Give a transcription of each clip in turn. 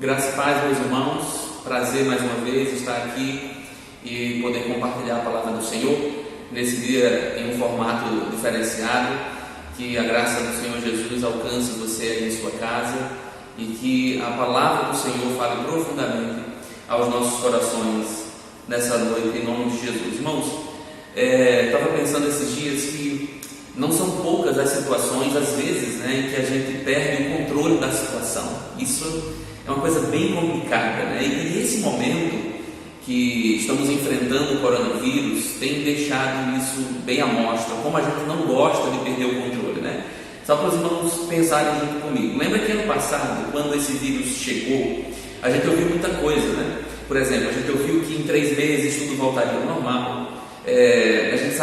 Graça e paz, meus irmãos, prazer mais uma vez estar aqui e poder compartilhar a palavra do Senhor nesse dia em um formato diferenciado. Que a graça do Senhor Jesus alcance você aí em sua casa e que a palavra do Senhor fale profundamente aos nossos corações nessa noite, em nome de Jesus. Irmãos, estava pensando esses dias que não são poucas as situações, às vezes, em que a gente perde o controle da situação. Isso é uma coisa bem complicada, E esse momento que estamos enfrentando o coronavírus tem deixado isso bem à mostra, como a gente não gosta de perder o controle, Só para os irmãos pensarem junto comigo. Lembra que ano passado, quando esse vírus chegou, a gente ouviu muita coisa, Por exemplo, a gente ouviu que em 3 meses tudo voltaria ao normal. A gente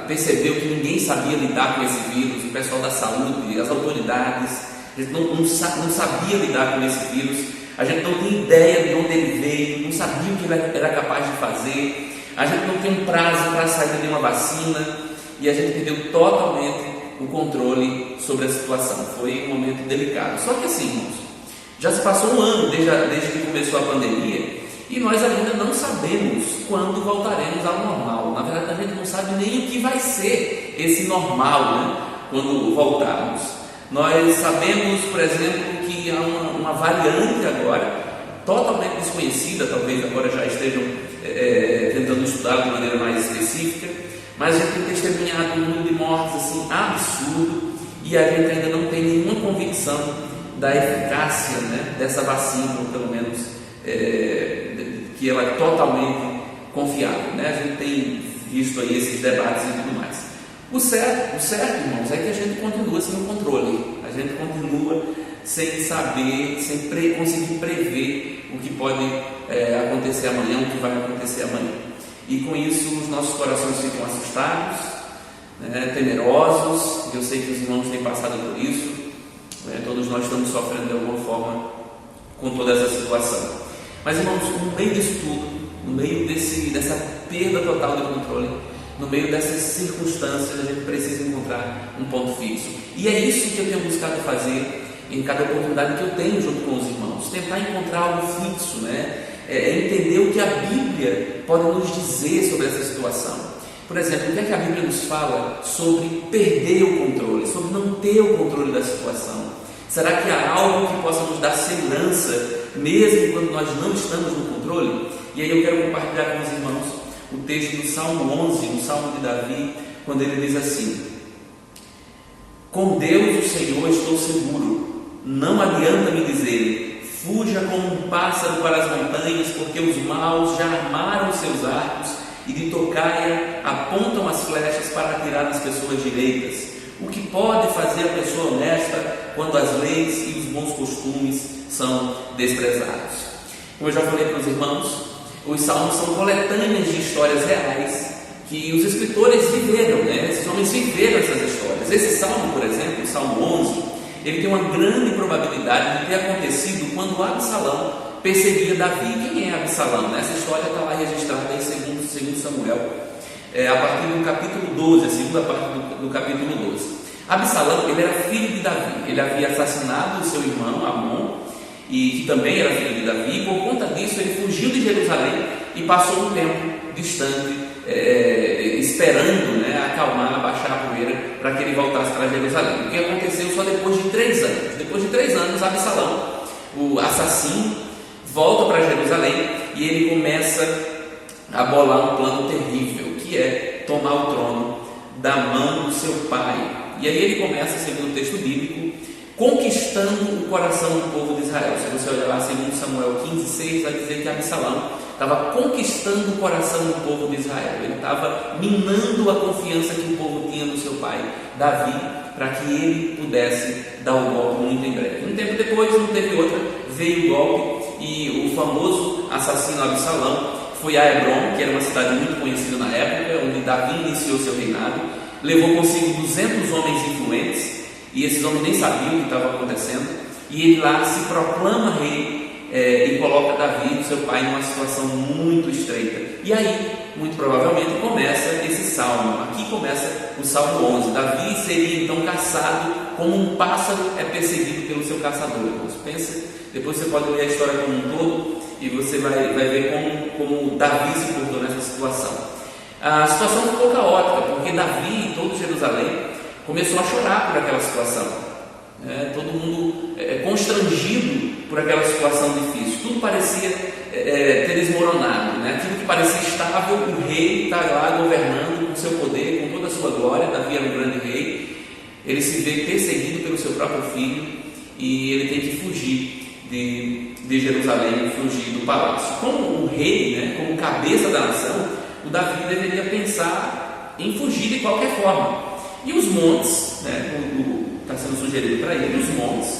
percebeu que ninguém sabia lidar com esse vírus, o pessoal da saúde, as autoridades, a gente não sabia lidar com esse vírus, a gente não tinha ideia de onde ele veio, não sabia o que ele era capaz de fazer, a gente não tem um prazo para sair de uma vacina e a gente perdeu totalmente o controle sobre a situação. Foi um momento delicado. Só que assim, irmãos, já se passou um ano desde que começou a pandemia e nós ainda não sabemos quando voltaremos ao normal. Na verdade, a gente não sabe nem o que vai ser esse normal, quando voltarmos. Nós sabemos, por exemplo, que há uma variante agora, totalmente desconhecida, talvez agora já estejam tentando estudar de maneira mais específica, mas a gente tem testemunhado um número de mortes assim, absurdo, e a gente ainda não tem nenhuma convicção da eficácia dessa vacina, ou pelo menos que ela é totalmente confiável. A gente tem visto aí esses debates e tudo mais. O certo, irmãos, é que a gente continua sem o controle, a gente continua sem saber, sem conseguir prever o que pode acontecer amanhã, o que vai acontecer amanhã. E com isso os nossos corações ficam assustados, temerosos. Eu sei que os irmãos têm passado por isso, todos nós estamos sofrendo de alguma forma com toda essa situação. Mas, irmãos, no meio disso tudo, no meio dessa perda total de controle, no meio dessas circunstâncias, a gente precisa encontrar um ponto fixo. E é isso que eu tenho buscado fazer em cada oportunidade que eu tenho junto com os irmãos. Tentar encontrar algo fixo, entender o que a Bíblia pode nos dizer sobre essa situação. Por exemplo, o que é que a Bíblia nos fala sobre perder o controle, sobre não ter o controle da situação? Será que há algo que possa nos dar segurança, mesmo quando nós não estamos no controle? E aí eu quero compartilhar com os irmãos o texto do Salmo 11, o Salmo de Davi, quando ele diz assim: com Deus o Senhor estou seguro, não adianta me dizer, fuja como um pássaro para as montanhas, porque os maus já armaram seus arcos e de tocaia apontam as flechas para atirar nas pessoas direitas. O que pode fazer a pessoa honesta quando as leis e os bons costumes são desprezados? Como eu já falei para os irmãos, os salmos são coletâneas de histórias reais que os escritores viveram, Esses homens viveram essas histórias. Esse salmo, por exemplo, o Salmo 11, ele tem uma grande probabilidade de ter acontecido quando Absalão perseguia Davi. Quem é Absalão? Essa história está lá registrada em 2 Samuel, a partir do capítulo 12, a segunda parte do capítulo 12. Absalão, ele era filho de Davi, ele havia assassinado o seu irmão Amon, e que também era filho de Davi, e por conta disso ele fugiu de Jerusalém e passou um tempo distante, esperando acalmar, abaixar a poeira para que ele voltasse para Jerusalém. O que aconteceu só depois de 3 anos. Depois de 3 anos, Absalão, o assassino, volta para Jerusalém e ele começa a bolar um plano terrível, que é tomar o trono da mão do seu pai. E aí ele começa, segundo o texto bíblico, conquistando o coração do povo de Israel. Se você olhar lá, segundo Samuel 15:6, vai dizer que Absalão estava conquistando o coração do povo de Israel. Ele estava minando a confiança que o povo tinha no seu pai Davi, para que ele pudesse dar o golpe muito em breve. Um tempo depois, não teve outra, veio o golpe e o famoso assassino Absalão foi a Hebrom, que era uma cidade muito conhecida na época, onde Davi iniciou seu reinado. Levou consigo 200 homens influentes, e esses homens nem sabiam o que estava acontecendo, e ele lá se proclama rei, e coloca Davi, seu pai, numa situação muito estreita. E aí muito provavelmente, começa esse salmo. Aqui começa o Salmo 11. Davi seria então caçado como um pássaro é perseguido pelo seu caçador. Pensa, depois você pode ler a história como um todo e você vai ver como Davi se portou nessa situação. A situação ficou caótica, porque Davi e todo Jerusalém começou a chorar por aquela situação. Todo mundo constrangido por aquela situação difícil. Tudo parecia ter desmoronado, né? Aquilo que parecia estável, o rei está lá governando com seu poder, com toda a sua glória. Davi era um grande rei. Ele se vê perseguido pelo seu próprio filho e ele tem que fugir de Jerusalém, fugir do palácio. Como um rei, né? Como cabeça da nação, o Davi deveria pensar em fugir de qualquer forma. E os montes, né? Está sendo sugerido para ele, os montes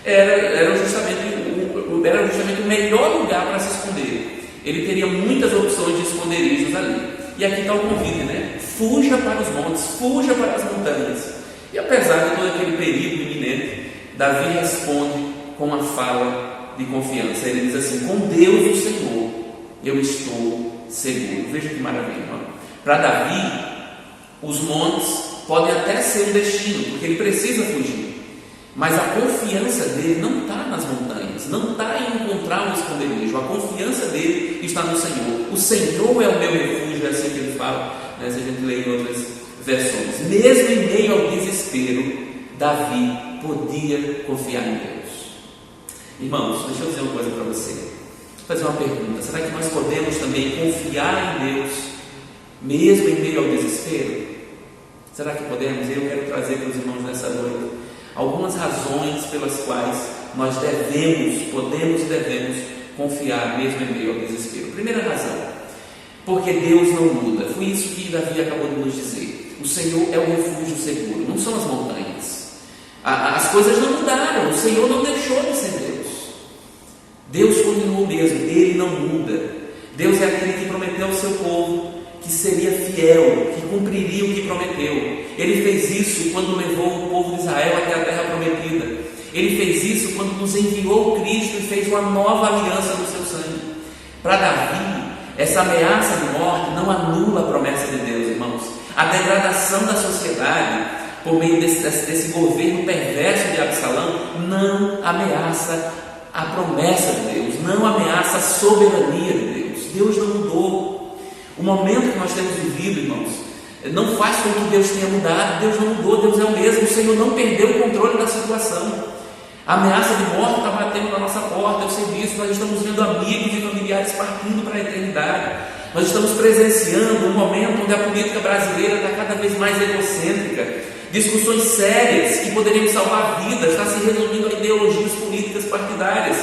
era justamente o melhor lugar para se esconder. Ele teria muitas opções de esconderijos ali. E aqui está o convite, né? Fuja para os montes, fuja para as montanhas. E apesar de todo aquele perigo iminente, Davi responde com uma fala de confiança. Ele diz assim: com Deus o Senhor eu estou seguro. Veja que maravilha, irmão. Para Davi, os montes podem até ser um destino, porque ele precisa fugir, mas a confiança dele não está nas montanhas, não está em encontrar um esconderijo. A confiança dele está no Senhor. O Senhor é o meu refúgio, é assim que ele fala, né? Se a gente lê em outras versões. Mesmo em meio ao desespero, Davi podia confiar em Deus. Irmãos, deixa eu dizer uma coisa para você. Vou fazer uma pergunta: será que nós podemos também confiar em Deus mesmo em meio ao desespero? Será que podemos? Eu quero trazer para os irmãos nessa noite algumas razões pelas quais nós podemos e devemos confiar mesmo em meio ao desespero. Primeira razão: porque Deus não muda. Foi isso que Davi acabou de nos dizer. O Senhor é o refúgio seguro, não são as montanhas. As coisas não mudaram, o Senhor não deixou de ser Deus. Deus continuou mesmo, Ele não muda. Deus é aquele que prometeu ao seu povo que seria fiel, que cumpriria o que prometeu. Ele fez isso quando levou o povo de Israel até a terra prometida. Ele fez isso quando nos enviou Cristo e fez uma nova aliança no seu sangue. Para Davi, essa ameaça de morte não anula a promessa de Deus, irmãos. A degradação da sociedade por meio desse governo perverso de Absalão não ameaça a promessa de Deus, não ameaça a soberania de Deus. Deus não mudou. O momento que nós temos vivido, irmãos, não faz com que Deus tenha mudado. Deus não mudou, Deus é o mesmo. O Senhor não perdeu o controle da situação. A ameaça de morte está batendo na nossa porta. Eu sei disso. Nós estamos vendo amigos e familiares partindo para a eternidade. Nós estamos presenciando um momento onde a política brasileira está cada vez mais egocêntrica. Discussões sérias que poderiam salvar vidas está se resumindo a ideologias políticas partidárias.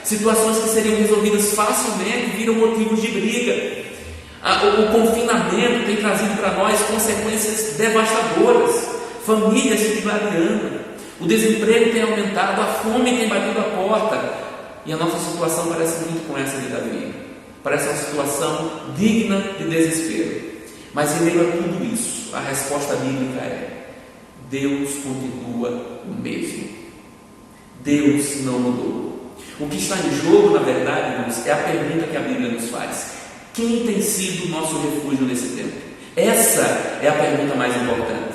Situações que seriam resolvidas facilmente viram motivos de briga. O confinamento tem trazido para nós consequências devastadoras. Famílias se digladiando, o desemprego tem aumentado, a fome tem batido a porta. E a nossa situação parece muito com essa de Davi. Parece uma situação digna de desespero. Mas em meio a tudo isso, a resposta bíblica é: Deus continua o mesmo. Deus não mudou. O que está em jogo, na verdade, irmãos, é a pergunta que a Bíblia nos faz: quem tem sido o nosso refúgio nesse tempo? Essa é a pergunta mais importante.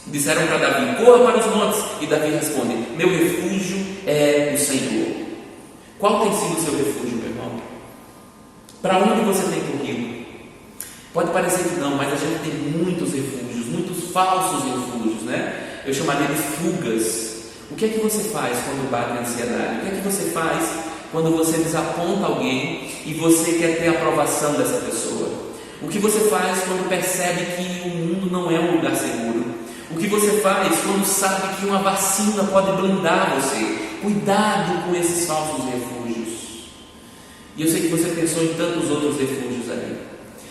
Disseram para Davi: corra para os montes. E Davi responde: meu refúgio é o Senhor. Qual tem sido o seu refúgio, meu irmão? Para onde você tem corrido? Pode parecer que não, mas a gente tem muitos refúgios, muitos falsos refúgios, né? Eu chamaria de fugas. O que é que você faz quando bate a ansiedade? O que é que você faz quando você desaponta alguém e você quer ter a aprovação dessa pessoa? O que você faz quando percebe que o mundo não é um lugar seguro? O que você faz quando sabe que uma vacina pode blindar você? Cuidado com esses falsos refúgios. E eu sei que você pensou em tantos outros refúgios ali.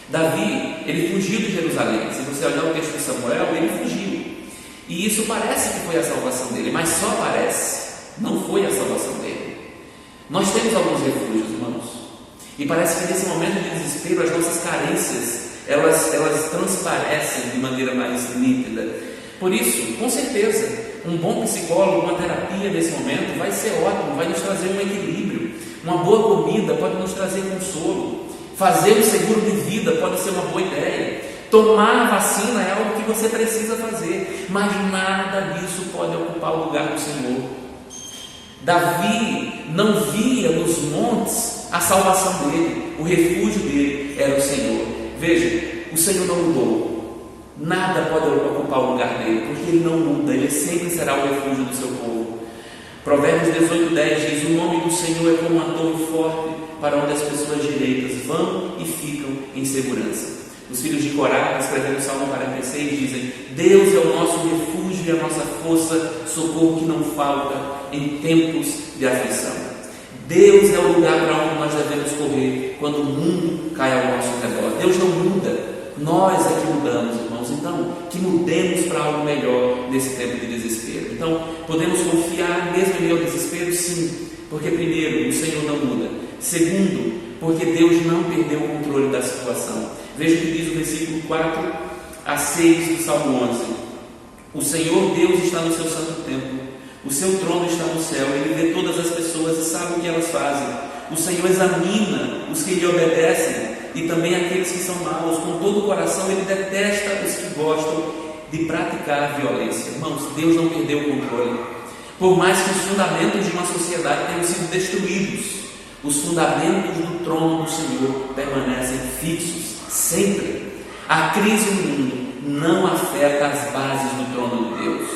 Davi, ele fugiu de Jerusalém. Se você olhar o texto de Samuel, ele fugiu. E isso parece que foi a salvação dele, mas só parece. Não foi a salvação dele. Nós temos alguns refúgios, irmãos. E parece que nesse momento de desespero, as nossas carências, elas transparecem de maneira mais nítida. Por isso, com certeza, um bom psicólogo, uma terapia nesse momento vai ser ótimo, vai nos trazer um equilíbrio. Uma boa comida pode nos trazer consolo. Fazer um seguro de vida pode ser uma boa ideia. Tomar a vacina é algo que você precisa fazer, mas nada disso pode ocupar o lugar do Senhor. Davi não via nos montes a salvação dele, o refúgio dele era o Senhor. Veja, o Senhor não mudou, nada pode ocupar o lugar dele, porque ele não muda, ele sempre será o refúgio do seu povo. Provérbios 18:10 diz: o nome do Senhor é como uma torre forte, para onde as pessoas direitas vão e ficam em segurança. Os filhos de Corá, escrevendo o Salmo 46, dizem: Deus é o nosso refúgio e a nossa força, socorro que não falta em tempos de aflição. Deus é o lugar para onde nós devemos correr quando o mundo cai ao nosso redor. Deus não muda, nós é que mudamos, irmãos. Então, que mudemos para algo melhor nesse tempo de desespero. Então, podemos confiar mesmo em meio ao desespero? Sim, porque primeiro, o Senhor não muda. Segundo, porque Deus não perdeu o controle da situação. Veja o que diz o versículo 4 a 6 do Salmo 11. O Senhor Deus está no seu santo templo, o seu trono está no céu, ele vê todas as pessoas e sabe o que elas fazem. O Senhor examina os que lhe obedecem e também aqueles que são maus. Com todo o coração ele detesta os que gostam de praticar violência. Irmãos, Deus não perdeu o controle. Por mais que os fundamentos de uma sociedade tenham sido destruídos, os fundamentos do trono do Senhor permanecem fixos, sempre. A crise no mundo não afeta as bases do trono de Deus.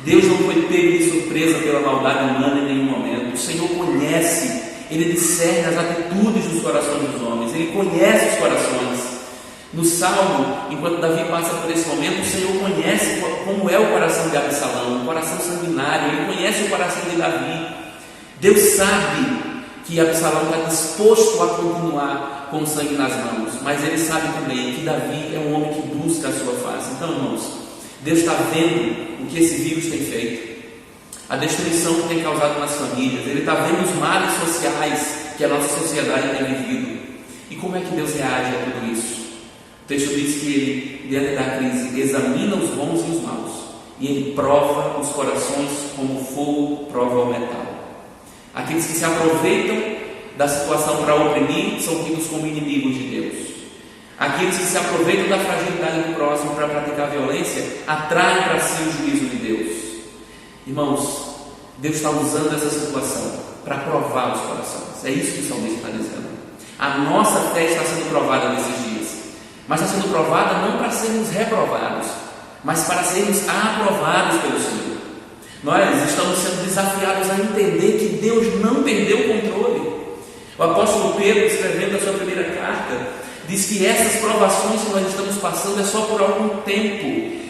Deus não foi pego de surpresa pela maldade humana em nenhum momento. O Senhor conhece, Ele discerne as atitudes dos corações dos homens, Ele conhece os corações. No Salmo, enquanto Davi passa por esse momento, o Senhor conhece como é o coração de Absalão, um coração sanguinário. Ele conhece o coração de Davi. Deus sabe que Absalão está disposto a continuar com o sangue nas mãos, mas ele sabe também que Davi é um homem que busca a sua face. Então, irmãos, Deus está vendo o que esse vírus tem feito, a destruição que tem causado nas famílias. Ele está vendo os males sociais que a nossa sociedade tem vivido. E como é que Deus reage a tudo isso? O texto diz que Ele, diante da crise, examina os bons e os maus, e Ele prova os corações como o fogo prova o metal. Aqueles que se aproveitam da situação para oprimir são tidos como inimigos de Deus. Aqueles que se aproveitam da fragilidade do próximo para praticar violência atraem para si o juízo de Deus. Irmãos, Deus está usando essa situação para provar os corações. É isso que o salmista está dizendo. A nossa fé está sendo provada nesses dias, mas está sendo provada não para sermos reprovados, mas para sermos aprovados pelo Senhor. Nós estamos sendo desafiados a entender que Deus não perdeu o controle. O apóstolo Pedro, escrevendo a sua primeira carta, diz que essas provações que nós estamos passando é só por algum tempo.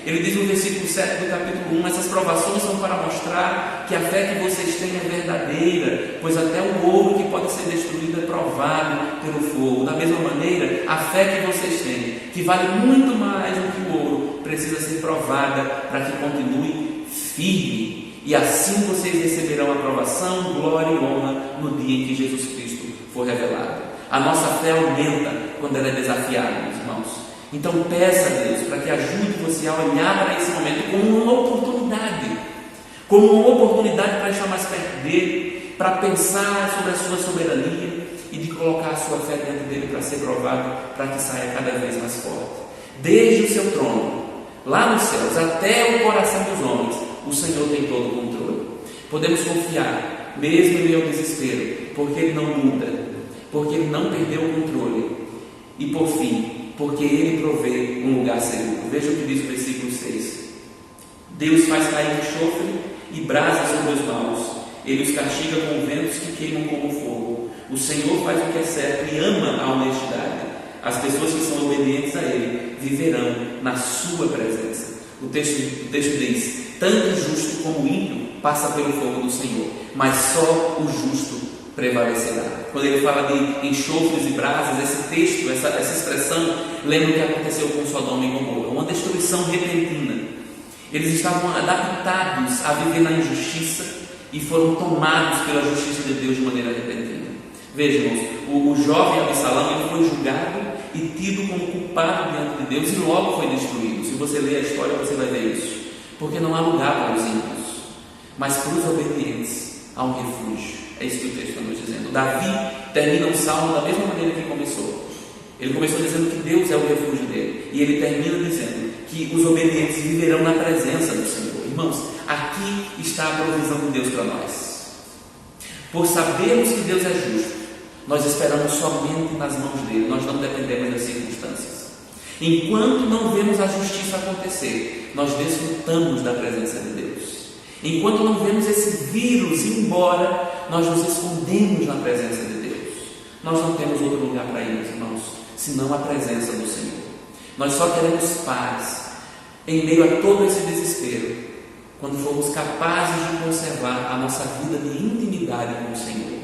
Ele diz no versículo 7 do capítulo 1: essas provações são para mostrar que a fé que vocês têm é verdadeira, pois até o ouro que pode ser destruído é provado pelo fogo. Da mesma maneira, a fé que vocês têm, que vale muito mais do que o ouro, precisa ser provada para que continue firme. E assim vocês receberão aprovação, glória e honra no dia em que Jesus Cristo for revelado. A nossa fé aumenta quando ela é desafiada, meus irmãos. Então peça a Deus para que ajude você a olhar para esse momento como uma oportunidade para estar mais perto dele, para pensar sobre a sua soberania e de colocar a sua fé diante dele para ser provado, para que saia cada vez mais forte. Desde o seu trono, lá nos céus, até o coração dos homens, o Senhor tem todo o controle. Podemos confiar, mesmo em meio ao desespero, porque Ele não muda, porque Ele não perdeu o controle. E por fim, porque Ele provê um lugar seguro. Veja o que diz o versículo 6. Deus faz cair enxofre e brasa sobre os maus. Ele os castiga com ventos que queimam como fogo. O Senhor faz o que é certo e ama a honestidade. As pessoas que são obedientes a Ele viverão na sua presença. O texto diz: tanto o justo como o ímpio passa pelo fogo do Senhor, mas só o justo prevalecerá. Quando ele fala de enxofres e brasas, esse texto, essa expressão, lembra o que aconteceu com Sodoma e Gomorra, uma destruição repentina. Eles estavam adaptados a viver na injustiça e foram tomados pela justiça de Deus de maneira repentina. Vejam, o jovem Absalão, ele foi julgado e tido como culpado diante de Deus e logo foi destruído. Se você ler a história, você vai ver isso. Porque não há lugar para os ímpios, mas para os obedientes há um refúgio. É isso que o texto está nos dizendo. Davi termina o salmo da mesma maneira que começou. Ele começou dizendo que Deus é o refúgio dele, e ele termina dizendo que os obedientes viverão na presença do Senhor. Irmãos, aqui está a provisão de Deus para nós. Por sabermos que Deus é justo, nós esperamos somente nas mãos dele, nós não dependemos das circunstâncias. Enquanto não vemos a justiça acontecer, nós desfrutamos da presença de Deus. Enquanto não vemos esse vírus ir embora, nós nos escondemos na presença de Deus. Nós não temos outro lugar para ir, irmãos, senão a presença do Senhor. Nós só queremos paz em meio a todo esse desespero, quando formos capazes de conservar a nossa vida de intimidade com o Senhor.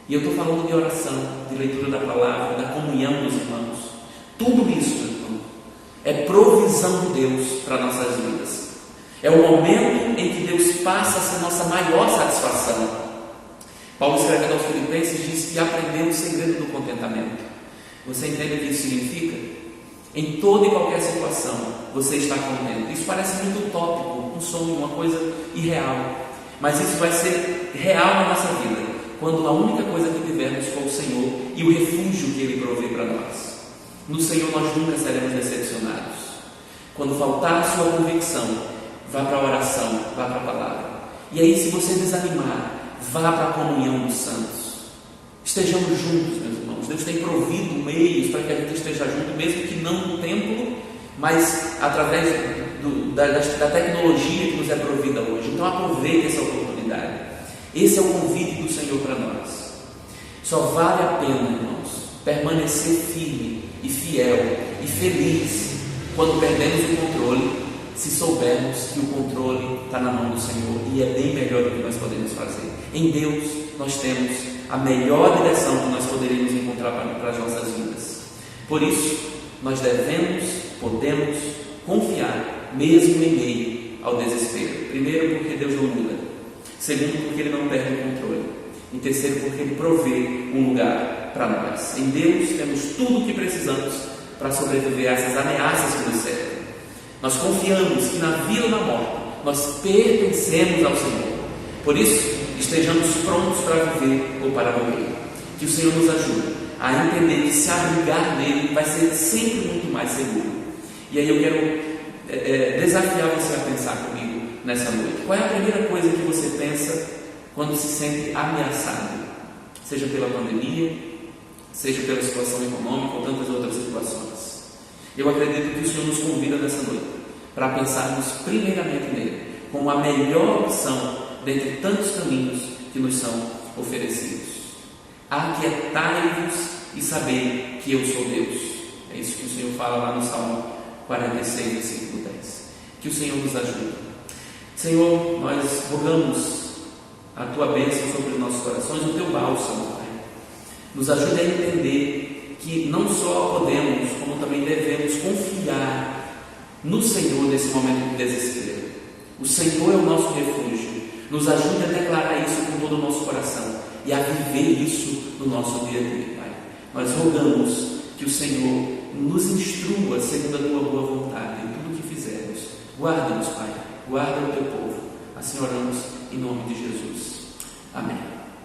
E eu estou falando de oração, de leitura da palavra, da comunhão dos irmãos. Tudo isso, irmão, é provisão de Deus para nossas vidas. É o momento em que Deus passa a ser nossa maior satisfação. Paulo, escrevendo aos Filipenses, diz que aprendeu o segredo do contentamento. Você entende o que isso significa? Em toda e qualquer situação, você está contente. Isso parece muito utópico, um sonho, uma coisa irreal. Mas isso vai ser real na nossa vida, quando a única coisa que tivermos for o Senhor e o refúgio que Ele provê para nós. No Senhor nós nunca seremos decepcionados. Quando faltar a sua convicção, vá para a oração, vá para a palavra. E aí, se você desanimar, vá para a comunhão dos santos. Estejamos juntos, meus irmãos. Deus tem provido meios para que a gente esteja junto, mesmo que não no templo, mas através da tecnologia que nos é provida hoje. Então aproveite essa oportunidade. Esse é o convite do Senhor para nós. Só vale a pena, irmãos, permanecer firme e fiel e feliz quando perdemos o controle, se soubermos que o controle está na mão do Senhor, e é bem melhor do que nós podemos fazer. Em Deus nós temos a melhor direção que nós poderíamos encontrar para as nossas vidas. Por isso, nós devemos, podemos confiar, mesmo em meio ao desespero. Primeiro, porque Deus não muda. Segundo, porque Ele não perde o controle. E terceiro, porque Ele provê um lugar para nós. Em Deus temos tudo o que precisamos para sobreviver a essas ameaças que nos cercam. Nós confiamos que na vida ou na morte nós pertencemos ao Senhor. Por isso, estejamos prontos para viver ou para morrer. Que o Senhor nos ajude a entender que se abrigar nele vai ser sempre muito mais seguro. E aí eu quero desafiar você a pensar comigo nessa noite. Qual é a primeira coisa que você pensa quando se sente ameaçado? Seja pela pandemia, seja pela situação econômica ou tantas outras situações. Eu acredito que o Senhor nos convida nessa noite para pensarmos primeiramente nele, como a melhor opção dentre tantos caminhos que nos são oferecidos. Aquietai-vos e saber que eu sou Deus. É isso que o Senhor fala lá no Salmo 46, versículo 10. Que o Senhor nos ajude. Senhor, nós rogamos a Tua bênção sobre os nossos corações, o Teu bálsamo, Pai. Nos ajude a entender que não só podemos, como também devemos confiar no Senhor nesse momento de desespero. O Senhor é o nosso refúgio. Nos ajude a declarar isso com todo o nosso coração e a viver isso no nosso dia a dia, Pai. Nós rogamos que o Senhor nos instrua segundo a Tua boa vontade em tudo o que fizermos. Guarda-nos, Pai. Guarda o Teu povo. Assim oramos em nome de Jesus. Amém.